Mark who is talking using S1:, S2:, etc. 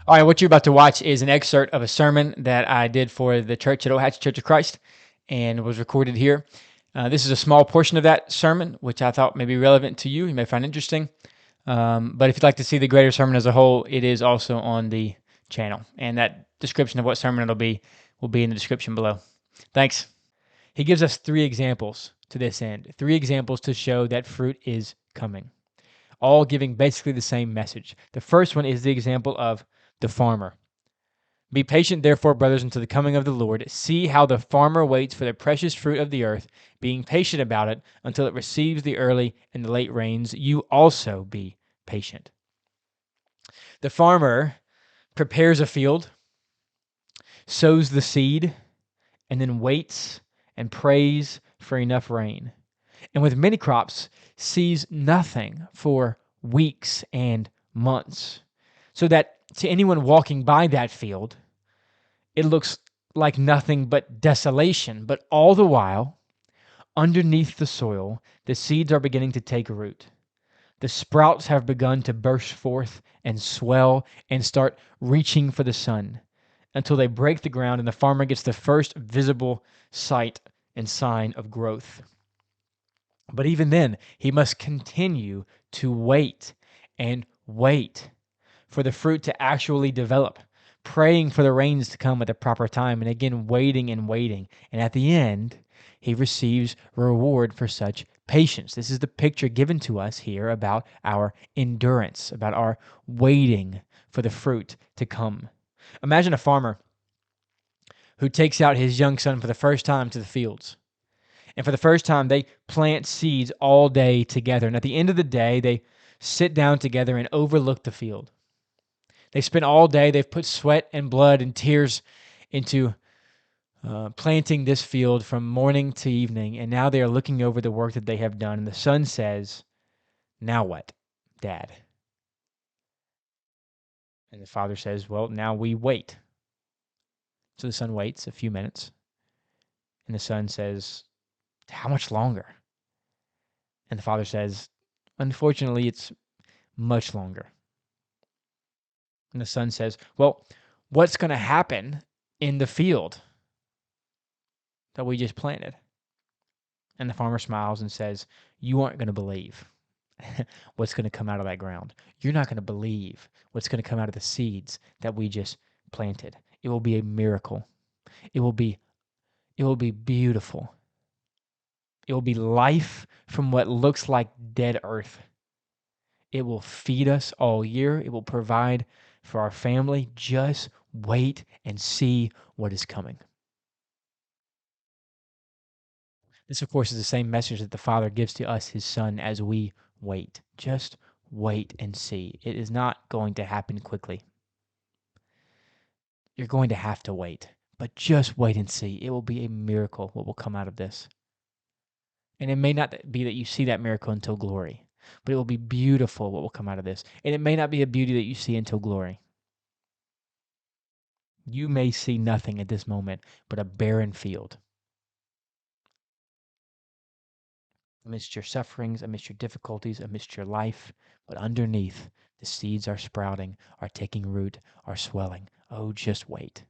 S1: All right, what you're about to watch is an excerpt of a sermon that I did for the church at Ohatch Church of Christ and was recorded here. This is a small portion of that sermon, which I thought may be relevant to you. You may find interesting. But if you'd like to see the greater sermon as a whole, it is also on the channel. And that description of what sermon it'll be will be in the description below. Thanks. He gives us 3 examples to this end, 3 examples to show that fruit is coming, all giving basically the same message. The first one is the example of the farmer. Be patient, therefore, brothers, until the coming of the Lord. See how the farmer waits for the precious fruit of the earth, being patient about it until it receives the early and the late rains. You also be patient. The farmer prepares a field, sows the seed, and then waits and prays for enough rain. And with many crops, sees nothing for weeks and months, so that to anyone walking by that field, it looks like nothing but desolation. But all the while, underneath the soil, the seeds are beginning to take root. The sprouts have begun to burst forth and swell and start reaching for the sun until they break the ground and the farmer gets the first visible sight and sign of growth. But even then, he must continue to wait and wait for the fruit to actually develop, praying for the rains to come at the proper time, and again waiting and waiting. And at the end, he receives reward for such patience. This is the picture given to us here about our endurance, about our waiting for the fruit to come. Imagine a farmer who takes out his young son for the first time to the fields. And for the first time, they plant seeds all day together. And at the end of the day, they sit down together and overlook the field. They spent all day, they've put sweat and blood and tears into planting this field from morning to evening. And now they are looking over the work that they have done. And the son says, "Now what, Dad?" And the father says, "Well, now we wait." So the son waits a few minutes. And the son says, "How much longer?" And the father says, "Unfortunately, it's much longer." And the son says, "Well, what's going to happen in the field that we just planted?" And the farmer smiles and says, "You aren't going to believe what's going to come out of that ground. You're not going to believe what's going to come out of the seeds that we just planted. It will be a miracle. It will be beautiful. It will be life from what looks like dead earth. It will feed us all year. It will provide for our family. Just wait and see what is coming." This, of course, is the same message that the Father gives to us, his Son, as we wait. Just wait and see. It is not going to happen quickly. You're going to have to wait, but just wait and see. It will be a miracle what will come out of this. And it may not be that you see that miracle until glory, but it will be beautiful what will come out of this. And it may not be a beauty that you see until glory. You may see nothing at this moment but a barren field. Amidst your sufferings, amidst your difficulties, amidst your life, but underneath, the seeds are sprouting, are taking root, are swelling. Oh, just wait.